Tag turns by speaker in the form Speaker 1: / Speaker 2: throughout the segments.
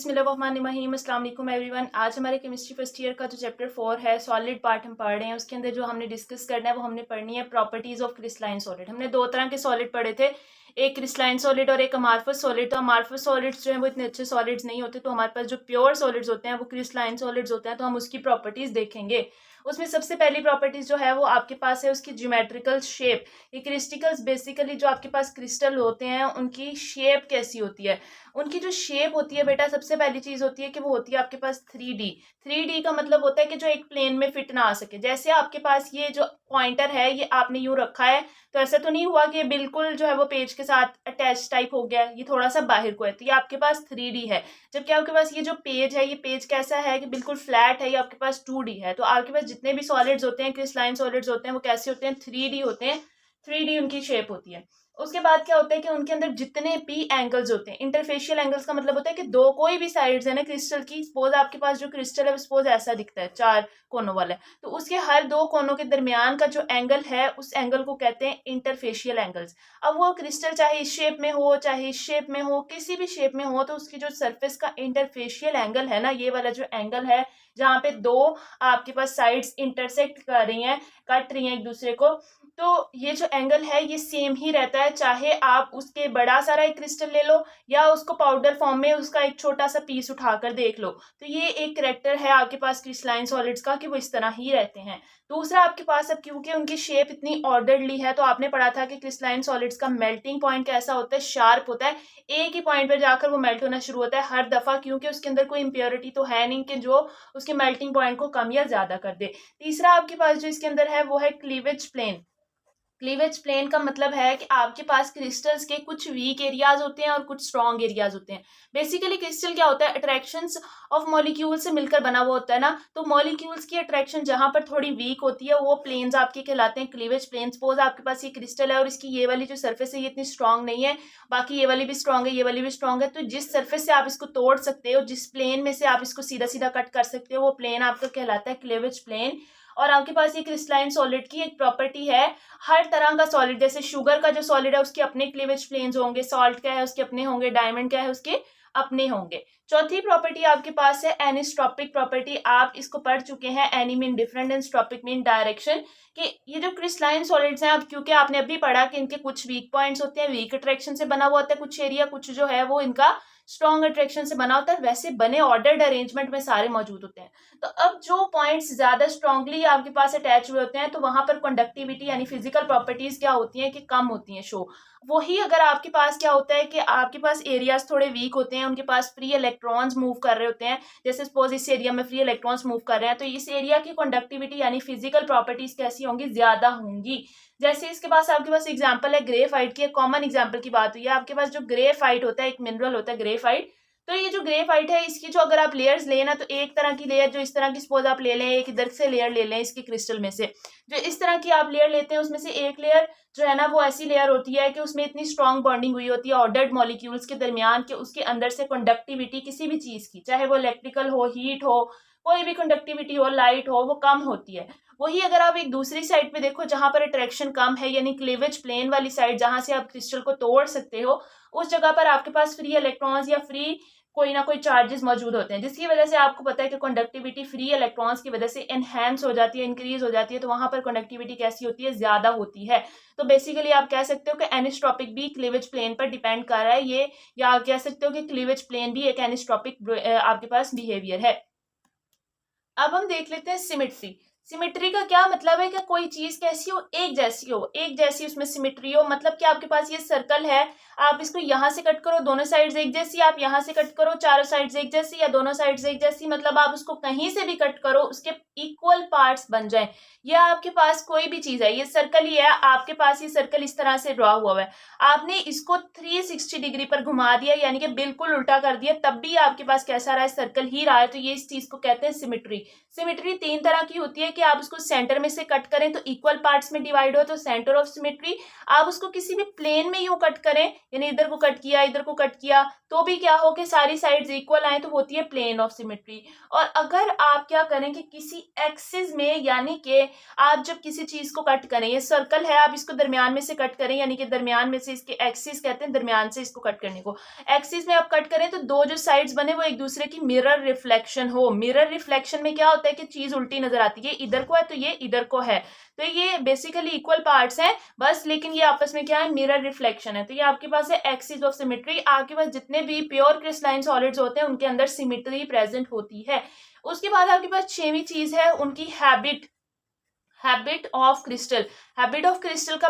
Speaker 1: बिस्मिल्लाहिर्रहमानिर्रहीम, अस्सलाम वालेकुम एवरीवन। आज हमारे केमिस्ट्री फर्स्ट ईयर का जो चैप्टर 4 है सॉलिड पार्ट हम पढ़ रहे हैं। उसके अंदर जो हमने डिस्कस करना है वो हमने पढ़नी है प्रॉपर्टीज ऑफ क्रिस्टलाइन सॉलिड। हमने दो तरह के सॉलिड पढ़े थे, एक क्रिस्टलाइन सॉलिड और एक अमार्फस सॉलिड। तो अमार्फस सॉलिड्स जो है वो इतने अच्छे सॉलिड्स नहीं होते, तो हमारे पास जो प्योर सॉलिड्स होते हैं वो क्रिस्टलाइन सॉलिड्स होते हैं। तो हम उसकी प्रॉपर्टीज देखेंगे। उसमें सबसे पहली प्रॉपर्टीज जो है वो आपके पास है उसकी ज्योमेट्रिकल शेप। ये क्रिस्टिकल्स बेसिकली जो आपके पास क्रिस्टल होते हैं उनकी शेप कैसी होती है। उनकी जो शेप होती है बेटा, सबसे पहली चीज होती है कि वो होती है आपके पास 3D। 3D का मतलब होता है कि जो एक प्लेन में फिट ना आ सके। जैसे आपके पास ये जो पॉइंटर है ये आपने यूं रखा है, तो ऐसा तो नहीं हुआ कि ये बिल्कुल जो है वो पेज के साथ अटैच टाइप हो गया, ये थोड़ा सा बाहर को है, तो ये आपके पास 3D है। जबकि आपके पास ये जो पेज है, ये पेज कैसा है कि बिल्कुल फ्लैट है, ये आपके पास 2D है। तो आपके पास जितने भी सॉलिड्स होते हैं, क्रिस्टलाइन सॉलिड्स होते हैं, वो कैसे होते हैं? 3D होते हैं। 3D उनकी शेप होती है। उसके बाद क्या होता है कि उनके अंदर जितने भी एंगल्स होते हैं, इंटरफेशियल एंगल्स का मतलब होता है कि दो कोई भी साइड्स है ना क्रिस्टल की, सपोज आपके पास जो क्रिस्टल है सपोज ऐसा दिखता है, 4 कोनों वाला है, तो उसके हर 2 कोनों के दरमियान का जो एंगल है उस एंगल को कहते हैं इंटरफेशियल एंगल्स। अब वो क्रिस्टल चाहे इस शेप में हो चाहे इस शेप में हो, किसी भी शेप में हो, तो उसकी जो सरफेस का इंटरफेशियल एंगल है ना, ये वाला जो एंगल है जहाँ पे दो आपके पास साइड्स इंटरसेक्ट कर रही हैं, कट रही हैं एक दूसरे को, तो ये जो एंगल है ये सेम ही रहता है, चाहे आप उसके बड़ा सारा एक क्रिस्टल ले लो या उसको पाउडर फॉर्म में उसका एक छोटा सा पीस उठाकर देख लो। तो ये एक करेक्टर है आपके पास क्रिस्टलाइन सॉलिड्स का कि वो इस तरह ही रहते हैं। दूसरा आपके पास, अब क्योंकि उनकी शेप इतनी ऑर्डरली है, तो आपने पढ़ा था कि क्रिस्टलाइन सॉलिड्स का मेल्टिंग पॉइंट कैसा होता है? शार्प होता है। एक ही पॉइंट पर जाकर वो मेल्ट होना शुरू होता है हर दफा, क्योंकि उसके अंदर कोई इम्प्योरिटी तो है नहीं कि जो उसके मेल्टिंग पॉइंट को कम या ज्यादा कर दे। तीसरा आपके पास जो इसके अंदर है वो है क्लीवेज प्लेन। क्लीवेज प्लेन का मतलब है कि आपके पास क्रिस्टल्स के कुछ वीक एरियाज होते हैं और कुछ स्ट्रॉन्ग एरियाज होते हैं। बेसिकली क्रिस्टल क्या होता है? अट्रैक्शंस ऑफ मॉलिक्यूल से मिलकर बना हुआ होता है ना, तो मॉलिक्यूल्स की अट्रैक्शन जहां पर थोड़ी वीक होती है वो प्लेन्स आपके कहलाते हैं क्लीवेज प्लेन। सपोज आपके पास ये क्रिस्टल है और इसकी ये वाली जो सर्फेस है ये इतनी स्ट्रॉन्ग नहीं है, बाकी ये वाली भी स्ट्रॉन्ग है, ये वाली भी स्ट्रॉन्ग है, तो जिस सर्फेस से आप इसको तोड़ सकते हो, जिस प्लेन में से आप इसको सीधा सीधा कट कर सकते हो, वो प्लेन आपका कहलाता है क्लीवेज प्लेन। और आपके पास ये क्रिस्टलाइन सॉलिड की एक प्रॉपर्टी है, हर तरह का सॉलिड, जैसे शुगर का जो सॉलिड है उसके अपने क्लीवेज प्लेन्स होंगे, सॉल्ट क्या है उसके अपने होंगे, डायमंड क्या है उसके अपने होंगे। चौथी प्रॉपर्टी आपके पास है एनिस्ट्रोपिक प्रॉपर्टी। आप इसको पढ़ चुके हैं, ani mean different and tropic mean direction, कि ये जो क्रिस्टलाइन सॉलिड्स हैं, अब क्योंकि आपने अभी पढ़ा कि इनके कुछ वीक पॉइंट्स होते हैं, वीक अट्रैक्शन से बना हुआ होता है कुछ एरिया, कुछ जो है वो इनका स्ट्रॉन्ग अट्रैक्शन से बना होता है, वैसे बने ऑर्डर्ड अरेंजमेंट में सारे मौजूद होते हैं। तो अब जो पॉइंट्स ज्यादा स्ट्रांगली आपके पास अटैच हुए होते हैं, तो वहां पर कंडक्टिविटी यानी फिजिकल प्रॉपर्टीज क्या होती हैं कि कम होती हैं शो। वही अगर आपके पास क्या होता है कि आपके पास एरियाज थोड़े वीक होते हैं, उनके पास फ्री इलेक्ट्रॉन्स मूव कर रहे होते हैं, जैसे सपोज इस एरिया में फ्री इलेक्ट्रॉन्स मूव कर रहे हैं, तो इस एरिया की कंडक्टिविटी यानी फिजिकल प्रॉपर्टीज कैसी होंगी? ज्यादा होंगी। जैसे इसके पास आपके पास एग्जांपल है ग्रेफाइट की, एक कॉमन एग्जांपल की बात हुई है। आपके पास जो ग्रेफाइट होता है, एक मिनरल होता है ग्रेफाइट, तो ये जो ग्रेफाइट है इसकी जो अगर आप लेयर्स लें ना, तो एक तरह की लेयर जो इस तरह की सपोज आप ले लें, एक इधर से लेयर ले लें इसकी क्रिस्टल में से, जो इस तरह की आप लेयर लेते हैं उसमें से एक लेयर जो है ना वो ऐसी लेयर होती है कि उसमें इतनी स्ट्रॉन्ग बॉन्डिंग हुई होती है ऑर्डर्ड मॉलिक्यूल्स के दरमियान कि उसके अंदर से कंडक्टिविटी किसी भी चीज की, चाहे वो इलेक्ट्रिकल हो, हीट हो, कोई भी कंडक्टिविटी हो, लाइट हो, वो कम होती है। वही अगर आप एक दूसरी साइड पे देखो जहां पर अट्रैक्शन कम है, यानी क्लीवेज प्लेन वाली साइड जहां से आप क्रिस्टल को तोड़ सकते हो, उस जगह पर आपके पास फ्री इलेक्ट्रॉन्स या फ्री कोई ना कोई चार्जेस मौजूद होते हैं, जिसकी वजह से आपको पता है कि कंडक्टिविटी फ्री इलेक्ट्रॉन्स की वजह से एनहांस हो जाती है, इंक्रीज हो जाती है, तो वहां पर कंडक्टिविटी कैसी होती है? ज्यादा होती है। तो बेसिकली आप कह सकते हो कि एनिस्ट्रोपिक भी क्लीवेज प्लेन पर डिपेंड कर रहा है ये, या आप कह सकते हो कि क्लीवेज प्लेन भी एक एनिस्ट्रोपिक आपके पास बिहेवियर है। अब हम देख लेते हैं सिमेट्री। सिमेट्री का क्या मतलब है कि कोई चीज कैसी हो? एक जैसी हो, एक जैसी उसमें सिमेट्री हो। मतलब कि आपके पास ये सर्कल है, आप इसको यहाँ से कट करो दोनों साइड्स एक जैसी, आप यहाँ से कट करो चारों साइड्स एक जैसी, या दोनों साइड्स एक जैसी, मतलब आप उसको कहीं से भी कट करो उसके इक्वल पार्ट्स बन जाए। या आपके पास कोई भी चीज है, ये सर्कल ही है, आपके पास ये सर्कल इस तरह से ड्रॉ हुआ है, आपने इसको 360 डिग्री पर घुमा दिया, यानी कि बिल्कुल उल्टा कर दिया, तब भी आपके पास कैसा रहा है? सर्कल ही रहा है। तो ये इस चीज को कहते हैं सिमेट्री। सिमेट्री 3 तरह की होती है, कि आप उसको सेंटर में से कट करें तो इक्वल पार्ट्स में डिवाइड हो तो सेंटर ऑफ सिमेट्री। आप उसको किसी भी प्लेन में यूं कट करें, यानी इधर को कट किया इधर को कट किया, तो भी क्या हो कि सारी साइड्स इक्वल आए तो होती है प्लेन ऑफ सिमेट्री। और अगर आप क्या करें कि किसी एक्सिस में, यानी कि आप जब किसी चीज को कट करें, ये सर्कल है, आप इसको दरमियान में से कट करें, यानी कि दरमियान में से, इसके एक्सिस कहते हैं दरमियान से इसको कट करने को, एक्सिस में आप कट करें तो दो जो साइड्स बने वो एक दूसरे की मिरर रिफ्लेक्शन हो। मिरर रिफ्लेक्शन में क्या होता है कि चीज उल्टी नजर आती है, इधर को है तो ये इधर को है, तो ये बेसिकली इक्वल पार्ट्स हैं बस, लेकिन ये आपस में क्या है, मिरर रिफ्लेक्शन है। तो ये आपके पास है एक्सिस ऑफ सिमेट्री। आपके पास जितने भी प्योर क्रिस्टलाइन सॉलिड्स होते हैं उनके अंदर सिमेट्री प्रेजेंट होती है। उसके बाद आपके पास छठवीं चीज है उनकी habit, habit of crystal. Habit of crystal का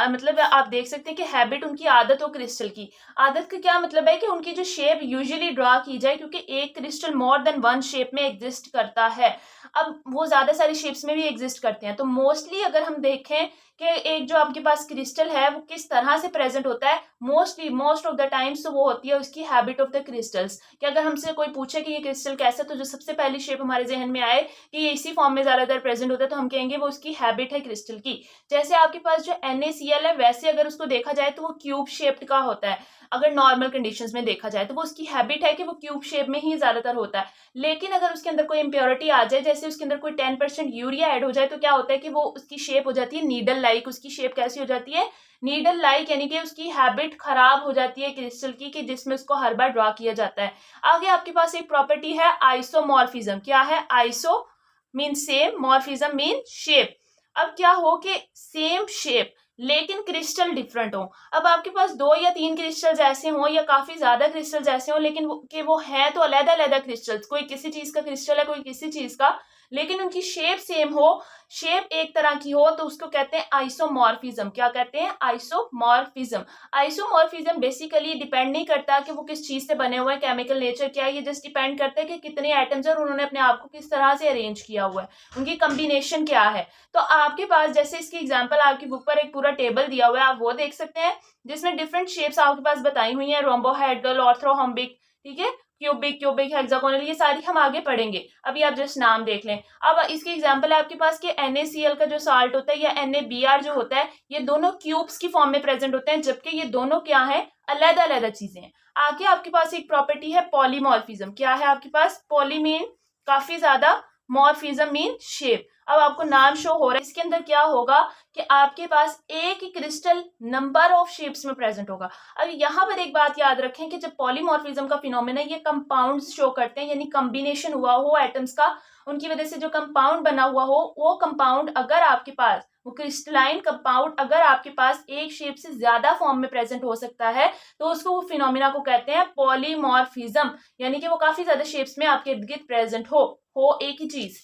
Speaker 1: मतलब आप देख सकते हैं कि हैबिट उनकी आदत हो क्रिस्टल की। आदत का क्या मतलब है कि उनकी जो शेप यूजुअली ड्रा की जाए, क्योंकि एक क्रिस्टल मोर देन वन शेप में एग्जिस्ट करता है। अब वो ज्यादा सारी शेप्स में भी एग्जिस्ट करते हैं, तो मोस्टली अगर हम देखें कि एक जो आपके पास क्रिस्टल है वो किस तरह से प्रेजेंट होता है, मोस्ट ऑफ द टाइम्स तो वो होती है उसकी हैबिट ऑफ द क्रिस्टल्स। कि अगर हमसे कोई पूछे कि ये क्रिस्टल कैसा, तो जो सबसे पहली शेप हमारे जहन में आए कि ये इसी फॉर्म में ज्यादातर प्रेजेंट होता है, तो हम कहेंगे वो उसकी हैबिट है क्रिस्टल की। जैसे आपके पास जो NaCl है, वैसे अगर उसको देखा जाए तो वो क्यूब शेप्ड का होता है। अगर नॉर्मल कंडीशंस में देखा जाए तो वो उसकी हैबिट है कि वो क्यूब शेप में ही ज्यादातर होता है। लेकिन अगर उसके अंदर कोई इंप्योरिटी आ जाए, जैसे उसके अंदर कोई 10% यूरिया ऐड हो जाए, तो क्या होता है कि वो उसकी शेप हो जाती है नीडल लाइक। उसकी शेप कैसी हो जाती है, नीडल लाइक, यानी कि उसकी हैबिट खराब हो जाती है क्रिस्टल की, कि जिसमें उसको हर बार ड्रॉ किया जाता है। आगे आपके पास एक प्रॉपर्टी है आइसोमॉर्फिज्म। क्या है, iso mean same, morphism mean shape. अब क्या हो कि सेम शेप लेकिन क्रिस्टल डिफरेंट हो। अब आपके पास 2 या 3 क्रिस्टल्स ऐसे हों या काफी ज्यादा क्रिस्टल्स ऐसे हों, लेकिन वो है तो अलग-अलग क्रिस्टल्स, कोई किसी चीज का क्रिस्टल है कोई किसी चीज का, लेकिन उनकी शेप सेम हो, शेप एक तरह की हो, तो उसको कहते हैं आइसोमॉर्फिज्म। क्या कहते हैं, आइसोमॉर्फिज्म। आइसोमॉर्फिज्म बेसिकली डिपेंड नहीं करता कि वो किस चीज से बने हुए हैं, केमिकल नेचर क्या है, ये जस्ट डिपेंड करता है कि कितने एटम्स और उन्होंने अपने आप को किस तरह से अरेंज किया हुआ है, उनकी कॉम्बिनेशन क्या है। तो आपके पास जैसे इसकी एग्जांपल आपकी बुक पर एक पूरा टेबल दिया हुआ है, आप वो देख सकते हैं, जिसमें डिफरेंट शेप्स आपके पास बताई हुई हैं, रोम्बोहेड्रल, ऑर्थ्रोरोम्बिक, ठीक है, क्यूबिक, हेक्सागोनल, ये सारी हम आगे पढ़ेंगे, अभी आप जस्ट नाम देख लें। अब इसकी एग्जांपल है आपके पास कि NaCl का जो साल्ट होता है या NaBr जो होता है, ये दोनों क्यूब्स की फॉर्म में प्रेजेंट होते हैं, जबकि ये दोनों क्या है, अलग-अलग चीजें हैं। आगे आपके पास एक प्रॉपर्टी है पॉलीमॉर्फिज्म। क्या है आपके पास, पॉली मीन काफी ज्यादा, मॉर्फिज्म मीन शेप। अब आपको नाम शो हो रहा है, इसके अंदर क्या होगा कि आपके पास एक ही क्रिस्टल नंबर ऑफ शेप्स में प्रेजेंट होगा। अब यहाँ पर एक बात याद रखें कि जब पॉलीमॉर्फिज्म का फिनोमेना, ये कंपाउंड्स शो करते हैं, यानी कॉम्बिनेशन हुआ हो एटम्स का, उनकी वजह से जो कंपाउंड बना हुआ हो, वो कंपाउंड अगर आपके पास, वो क्रिस्टलाइन कंपाउंड अगर आपके पास एक शेप से ज्यादा फॉर्म में प्रेजेंट हो सकता है, तो उसको, वो फिनोमेना को कहते हैं पॉलीमॉर्फिज्म, यानी कि वो काफी ज्यादा शेप्स में आपके इर्द गिर्द प्रेजेंट हो एक ही चीज।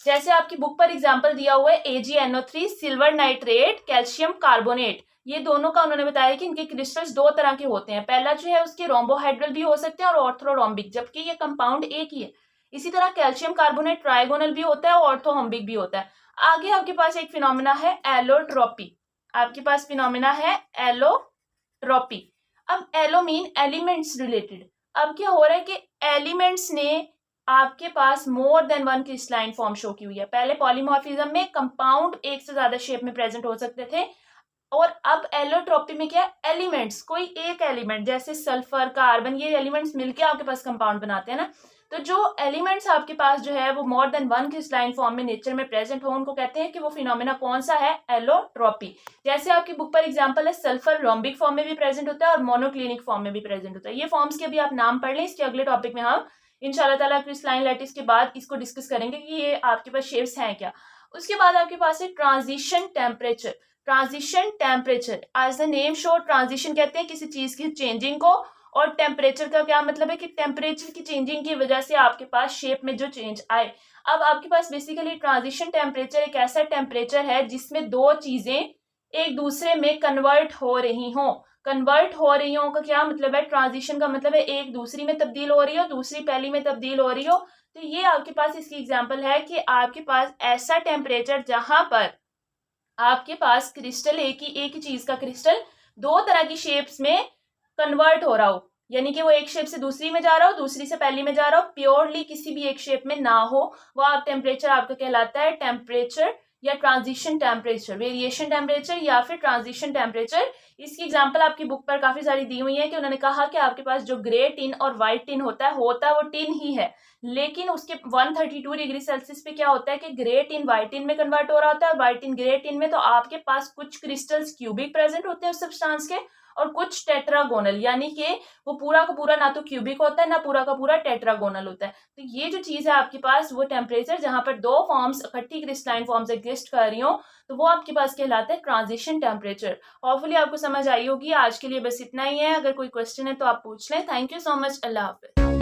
Speaker 1: जैसे आपकी बुक पर एग्जांपल दिया हुआ है AgNO3, silver nitrate, calcium carbonate, ये दोनों का उन्होंने बताया कि इनके क्रिस्टल्स 2 तरह के होते हैं। पहला जो है उसके रोम्बोहाइड्रल भी हो सकते हैं और ऑर्थोरोम्बिक, जबकि ये कंपाउंड एक ही है। इसी तरह कैल्शियम कार्बोनेट ट्राइगोनल भी होता है और ऑर्थोरोम्बिक भी होता है। आगे आपके पास एक फिनोमेना है एलोट्रोपी। आपके पास फिनोमेना है एलोट्रोपी। अब एलो मीन एलिमेंट्स रिलेटेड। अब क्या हो रहा है कि एलिमेंट्स ने आपके पास more than one crystalline form show की हुई है। पहले पॉलीमॉर्फिज्म में कंपाउंड एक से ज्यादा शेप में प्रेजेंट हो सकते थे, और अब एलोट्रोपी में क्या है, एलिमेंट्स, कोई एक एलिमेंट जैसे सल्फर, कार्बन, ये एलिमेंट्स मिलके आपके पास कंपाउंड बनाते हैं ना। तो जो एलिमेंट्स आपके पास जो है वो मोर देन वन क्रिस्टलाइन फॉर्म में नेचर में प्रेजेंट हो, उनको कहते हैं कि वो फिनोमेना कौन सा है, एलोट्रोपी। जैसे आपकी बुक पर एग्जांपल है, सल्फर रोम्बिक फॉर्म में भी प्रेजेंट होता है और मोनोक्लिनिक फॉर्म में भी प्रेजेंट होता है। ये फॉर्म्स के अभी आप नाम पढ़ लें, इसके अगले टॉपिक में हम इंशाल्लाह ताला क्रिस्टलाइन लैटिस के बाद इसको डिस्कस करेंगे कि ये आपके पास शेप्स हैं क्या। उसके बाद आपके पास है transition temperature. Transition temperature, as the name shows, transition कहते हैं किसी चीज की चेंजिंग को, और टेम्परेचर का क्या मतलब है कि टेम्परेचर की चेंजिंग की वजह से आपके पास शेप में जो चेंज आए। अब आपके पास बेसिकली ट्रांजिशन टेम्परेचर एक ऐसा टेम्परेचर है जिसमें दो चीजें एक दूसरे में कन्वर्ट हो रही हों। कन्वर्ट हो रही हो का क्या मतलब है, ट्रांजिशन का मतलब है एक दूसरी में तब्दील हो रही हो, दूसरी पहली में तब्दील हो रही हो। तो ये आपके पास इसकी एग्जांपल है कि आपके पास ऐसा टेम्परेचर जहां पर आपके पास क्रिस्टल एक ही चीज का क्रिस्टल 2 तरह की शेप्स में कन्वर्ट हो रहा हो। यानी कि वो एक शेप से दूसरी में जा रहा हो, दूसरी से पहली में जा रहा हो, प्योरली किसी भी एक शेप में ना हो, वो आप टेम्परेचर आपका कहलाता है टेम्परेचर या ट्रांजिशन टेम्परेचर, वेरिएशन टेम्परेचर या फिर ट्रांजिशन टेम्परेचर। इसकी एग्जांपल आपकी बुक पर काफी सारी दी हुई है कि उन्होंने कहा कि आपके पास जो ग्रे टिन और व्हाइट टिन होता है वो टिन ही है, लेकिन उसके 132 डिग्री सेल्सियस पे क्या होता है कि ग्रे टिन व्हाइट टिन में कन्वर्ट हो रहा होता है और व्हाइट टिन ग्रे टिन में, तो आपके पास कुछ क्रिस्टल्स क्यूबिक प्रेजेंट होते हैं उस सब्सटेंस के और कुछ टेट्रागोनल, यानी कि वो पूरा का पूरा ना तो क्यूबिक होता है ना पूरा का पूरा टेट्रागोनल होता है। तो ये जो चीज है आपके पास वो टेम्परेचर जहां पर दो फॉर्म्स इकट्ठी क्रिस्टलाइन फॉर्म्स एग्जिस्ट कर रही हो, तो वो आपके पास कहलाता है ट्रांजिशन टेम्परेचर। होपफुली आपको समझ आई होगी। आज के लिए बस इतना ही है, अगर कोई क्वेश्चन है तो आप पूछ लें। Thank you so much. Allah Hafiz.